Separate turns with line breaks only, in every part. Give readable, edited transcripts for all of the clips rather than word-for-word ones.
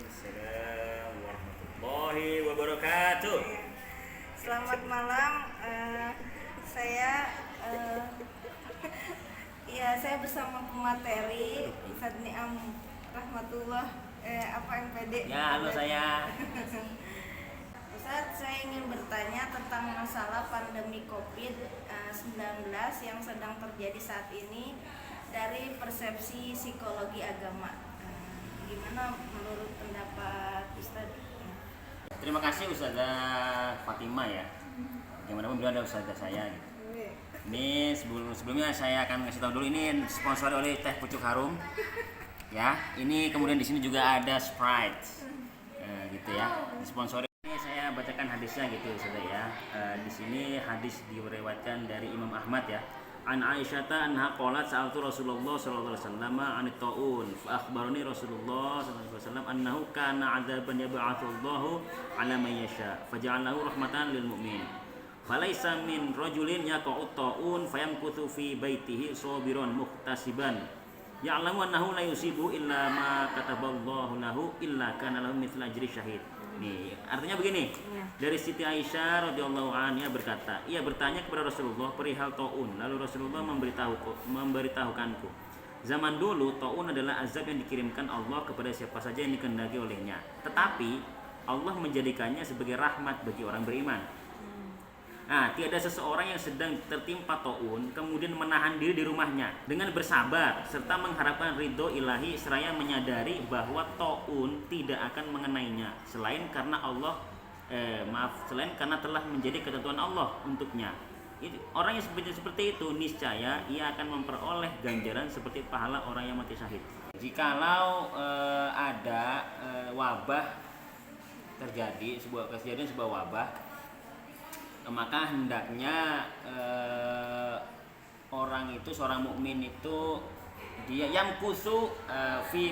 Waalaikumsalam warahmatullahi wabarakatuh.
Selamat malam. Saya saya bersama pemateri Ustadz Niam Rahmatullah MPD.
Ya, halo saya.
Ustadz, saya ingin bertanya tentang masalah pandemi COVID-19 yang sedang terjadi saat ini dari persepsi psikologi agama. Gimana menurut pendapat Ustadz?
Terima kasih Ustazah Fatimah ya. Gimana pun beliau ada Ustazah saya gitu. Ini sebelumnya saya akan kasih tahu dulu, ini sponsor oleh Teh Pucuk Harum. Ya, ini kemudian di sini juga ada Sprite. Gitu ya. Disponsori. Ini saya bacakan hadisnya gitu Ustazah ya. Di sini hadis diriwayatkan dari Imam Ahmad ya. An Aisyata anha qalat sa'altu Rasulullah sallallahu alaihi wasallam 'anit ta'un fa akhbarani Rasulullah sallallahu alaihi wasallam annahu kana 'adzaban yab'atsullahu 'ala man yasha faja'alahu rahmatan lil mu'min falaysa min rajulin yaqa'u ta'un fayamkuthu fi baitihi sabiran muhtasiban ya'lamu annahu la yusibu illa ma kataballahu lahu illa kana lahu mithla ajri syahid. Nih, artinya begini. Dari Siti Aisyah radhiyallahu anha berkata, ia bertanya kepada Rasulullah perihal taun. Lalu Rasulullah memberitahukanku. Zaman dulu taun adalah azab yang dikirimkan Allah kepada siapa saja yang dikehendaki olehnya. Tetapi Allah menjadikannya sebagai rahmat bagi orang beriman. Nah, tiada seseorang yang sedang tertimpa taun kemudian menahan diri di rumahnya dengan bersabar serta mengharapkan ridho ilahi seraya menyadari bahwa taun tidak akan mengenainya selain karena telah menjadi ketentuan Allah untuknya. Orang yang seperti itu niscaya ia akan memperoleh ganjaran seperti pahala orang yang mati syahid. Jikalau ada wabah terjadi, sebuah wabah, maka hendaknya orang itu, seorang mukmin itu dia yang kusu fi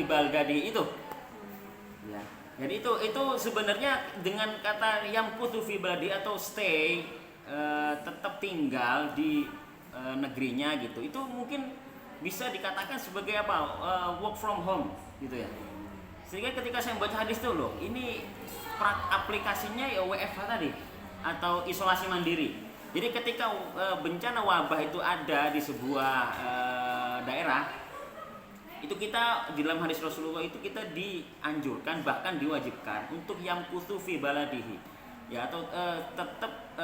balgadi itu ya. Jadi itu sebenarnya dengan kata yang kusu fi balgadi atau stay, tetap tinggal di negerinya gitu, itu mungkin bisa dikatakan sebagai apa, work from home gitu ya. Sehingga ketika saya membaca hadis itu loh, ini aplikasinya ya WFH tadi atau isolasi mandiri. Jadi ketika bencana wabah itu ada di sebuah daerah, itu kita di dalam hadis Rasulullah itu kita dianjurkan bahkan diwajibkan untuk yang kutu fi baladihi, ya, atau tetap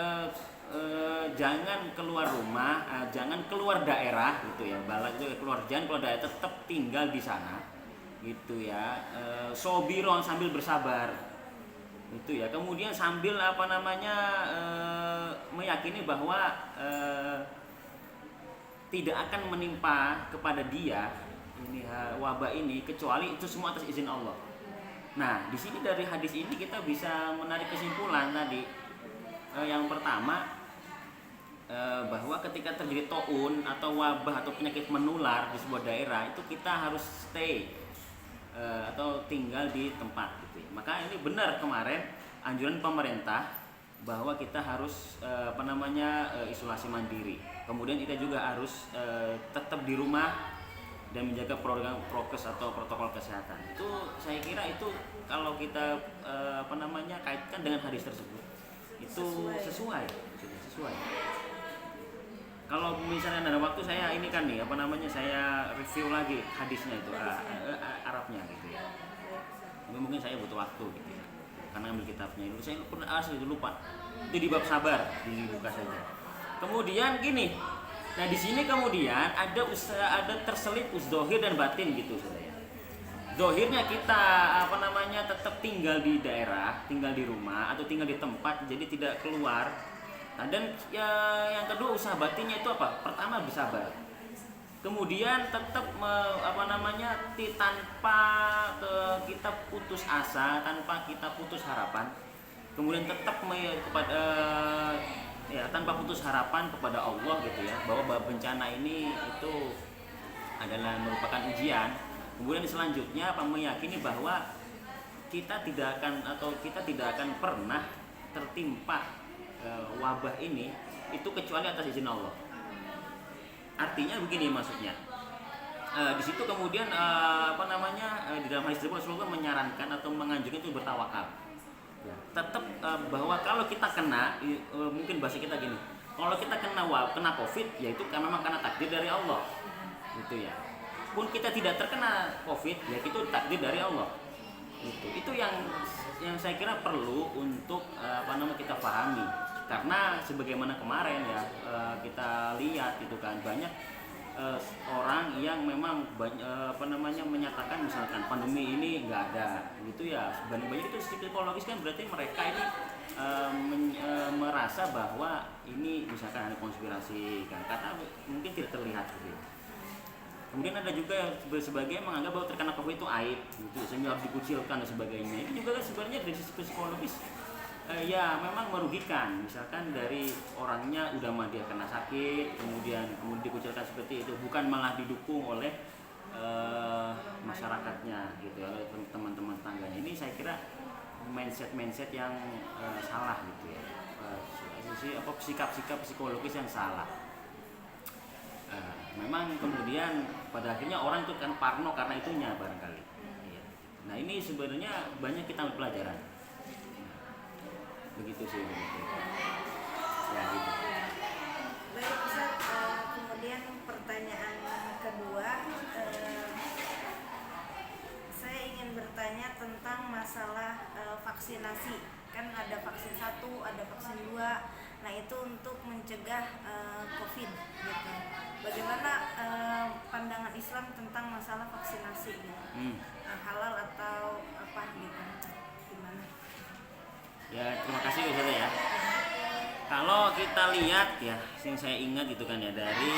jangan keluar rumah, jangan keluar daerah gitu ya. Balad itu jangan keluar daerah, tetap tinggal di sana gitu ya. Sobiron, sambil bersabar itu ya, kemudian sambil meyakini bahwa tidak akan menimpa kepada dia ini wabah ini kecuali itu semua atas izin Allah. Nah, di sini dari hadis ini kita bisa menarik kesimpulan tadi. Yang pertama, bahwa ketika terjadi taun atau wabah atau penyakit menular di sebuah daerah, itu kita harus stay atau tinggal di tempat gitu ya. Maka ini benar kemarin anjuran pemerintah bahwa kita harus isolasi mandiri. Kemudian kita juga harus tetap di rumah dan menjaga program prokes atau protokol kesehatan. Itu saya kira itu kalau kita kaitkan dengan hadis tersebut itu sesuai. Kalau misalnya ada waktu saya ini kan nih saya review lagi hadisnya itu Arabnya gitu ya. Tapi mungkin saya butuh waktu gitu ya. Karena ambil kitabnya itu saya asli lupa. Itu di bab sabar, dibuka saja. Kemudian gini. Nah, di sini kemudian ada terselip zahir dan batin gitu saudara. Zahirnya kita tetap tinggal di daerah, tinggal di rumah atau tinggal di tempat jadi tidak keluar. Nah, dan yang kedua usaha batinnya itu apa? Pertama bersabar. Kemudian tetap tanpa kita putus asa, tanpa kita putus harapan. Kemudian tetap tanpa putus harapan kepada Allah gitu ya, bahwa bencana ini itu adalah merupakan ujian. Kemudian selanjutnya meyakini bahwa kita tidak akan pernah tertimpa wabah ini itu kecuali atas izin Allah. Artinya begini maksudnya, di situ kemudian di dalam hadis tersebut Rasulullah menyarankan atau menganjurkan itu bertawakal. Ya, tetap bahwa kalau kita kena, mungkin bahasa kita gini, kalau kita kena COVID, ya itu kan memang karena takdir dari Allah, gitu ya. Pun kita tidak terkena COVID, ya itu takdir dari Allah. Itu yang saya kira perlu untuk kita pahami. Karena sebagaimana kemarin ya kita lihat itu kan banyak orang yang memang menyatakan misalkan pandemi ini nggak ada gitu ya, banyak itu psikologis kan, berarti mereka ini merasa bahwa ini misalkan ada konspirasi kan, karena mungkin tidak terlihat gitu. Kemudian ada juga yang sebagian menganggap bahwa terkena COVID itu aib gitu, sehingga harus dikucilkan dan sebagainya. Itu juga kan sebenarnya dari sisi psikologis ya memang merugikan. Misalkan dari orangnya udah mah dia kena sakit, kemudian dikucilkan seperti itu, bukan malah didukung oleh masyarakatnya gitu, oleh teman-teman tangganya. Ini saya kira mindset yang salah gitu ya, sikap-sikap psikologis yang salah. Memang kemudian pada akhirnya orang itu kan parno karena itunya barangkali. Nah ini sebenarnya banyak kita ambil pelajaran. Begitu sih begitu. Ya gitu.
Baik Ustaz, kemudian pertanyaan kedua, saya ingin bertanya tentang masalah vaksinasi. Kan ada vaksin 1, ada vaksin 2. Nah itu untuk mencegah COVID gitu. Bagaimana pandangan Islam tentang masalah vaksinasi gitu? Halal atau apa gitu? Gimana?
Ya terima kasih Ustaz ya. Kalau kita lihat ya, yang saya ingat gitu kan ya, dari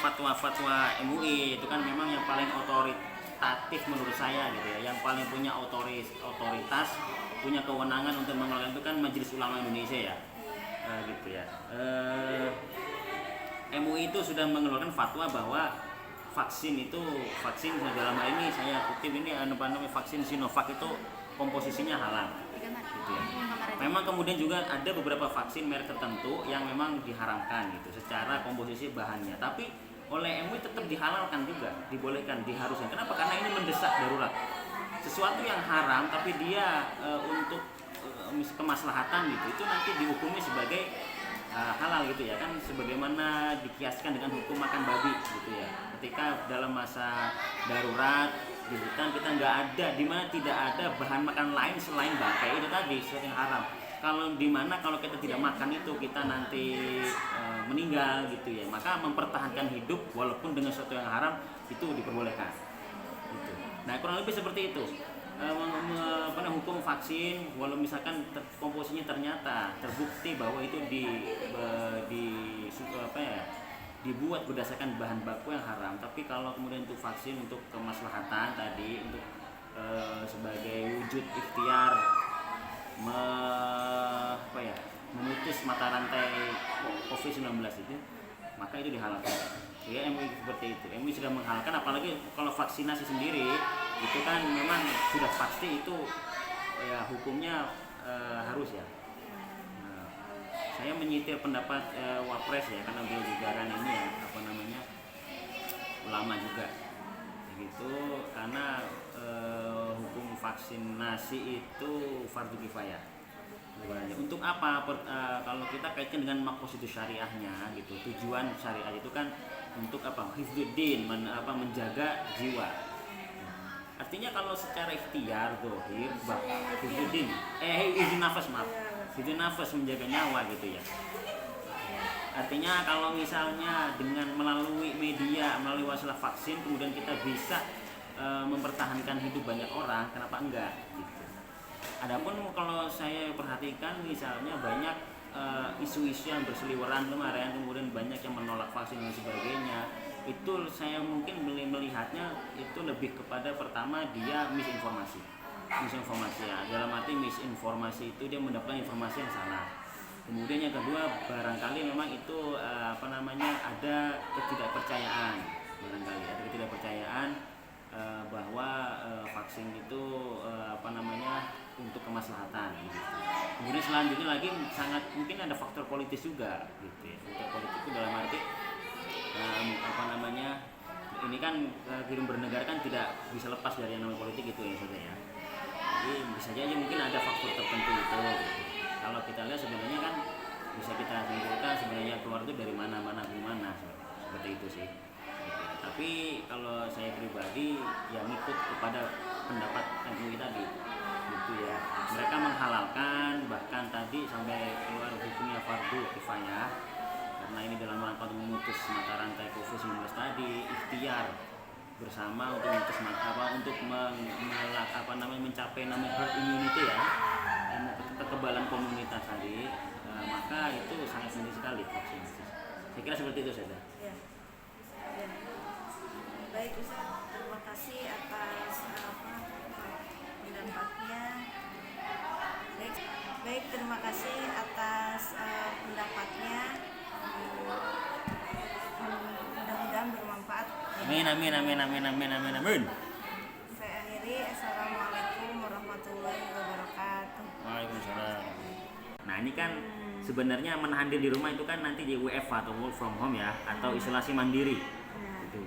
fatwa-fatwa MUI itu kan memang yang paling otoritatif menurut saya gitu ya, yang paling punya otoritas, punya kewenangan untuk mengeluarkan itu kan Majelis Ulama Indonesia ya. Gitu ya. MUI itu sudah mengeluarkan fatwa bahwa vaksin dalam hal ini saya kutip ini vaksin Sinovac itu komposisinya halal. Gitu ya. Memang kemudian juga ada beberapa vaksin merek tertentu yang memang diharamkan gitu secara komposisi bahannya, tapi oleh MUI tetap dihalalkan juga, dibolehkan, diharuskan. Kenapa? Karena ini mendesak darurat. Sesuatu yang haram tapi dia untuk kemaslahatan gitu, itu nanti dihukumi sebagai halal gitu ya, kan sebagaimana dikiaskan dengan hukum makan babi gitu ya. Ketika dalam masa darurat di hutan kita nggak ada, di mana tidak ada bahan makan lain selain bangkai, itu tadi sesuatu yang haram. Kalau kita tidak makan itu kita nanti meninggal gitu ya, maka mempertahankan hidup walaupun dengan sesuatu yang haram itu diperbolehkan gitu. Nah kurang lebih seperti itu. Hukum vaksin, walau misalkan komposisinya ternyata terbukti bahwa itu dibuat berdasarkan bahan baku yang haram, tapi kalau kemudian untuk vaksin untuk kemaslahatan tadi, untuk sebagai wujud ikhtiar memutus mata rantai COVID-19 itu, maka itu dihalalkan. Ya MUI seperti itu. MUI sudah menghalalkan, apalagi kalau vaksinasi sendiri itu kan memang sudah pasti itu ya hukumnya harus ya. Saya menyitir pendapat Wapres ya, karena beliau juga kan ini ya ulama juga begitu, karena hukum vaksinasi itu fardu kifayah. Untuk apa? Kalau kita kaitkan dengan maqasid syariahnya gitu, tujuan syariah itu kan untuk apa? Hifdzuddin, menjaga jiwa. Artinya kalau secara ikhtiar zahir hifdzuddin hifdzun nafas menjaga nyawa gitu ya. Artinya kalau misalnya dengan melalui media, melalui wasilah vaksin kemudian kita bisa mempertahankan hidup banyak orang, kenapa enggak gitu. Adapun kalau saya perhatikan misalnya banyak isu-isu yang berseliweran kemarin, kemudian banyak yang menolak vaksin dan sebagainya, itu saya mungkin melihatnya itu lebih kepada pertama dia misinformasi ya, dalam arti misinformasi itu dia mendapatkan informasi yang salah. Kemudian yang kedua barangkali memang itu ada ketidakpercayaan, bahwa vaksin itu untuk kemaslahatan gitu. Kemudian selanjutnya lagi sangat mungkin ada faktor politis juga gitu ya. Faktor politis itu dalam arti ini kan kehidupan bernegara kan tidak bisa lepas dari yang namanya politik itu ya Ustaz ya. Jadi bisa aja mungkin ada faktor tertentu itu gitu. Kalau kita lihat sebenarnya kan bisa kita simpulkan sebenarnya keluar itu dari mana gimana seperti itu sih. Tapi kalau saya pribadi ya ngikut kepada pendapat MUI tadi gitu ya. Mereka menghalalkan bahkan tadi sampai keluar hukumnya fardu kifayah karena ini dalam rangka untuk memutus mata rantai COVID-19 tadi, ikhtiar bersama untuk memutus untuk mencapai namanya herd immunity ya, kekebalan komunitas tadi, maka itu sangat penting sekali vaksinasi. Saya kira seperti itu saja.
Ya. Ya. Baik Ustaz, terima kasih atas pendapatnya. Baik, terima kasih atas pendapatnya. Mudah-mudahan bermanfaat.
Amin.
Saya akhiri. Assalamualaikum warahmatullahi wabarakatuh.
Waalaikumsalam. Nah ini kan sebenarnya menahan diri di rumah itu kan nanti di WFH atau work from home ya, atau isolasi mandiri.
Nah.
Gitu.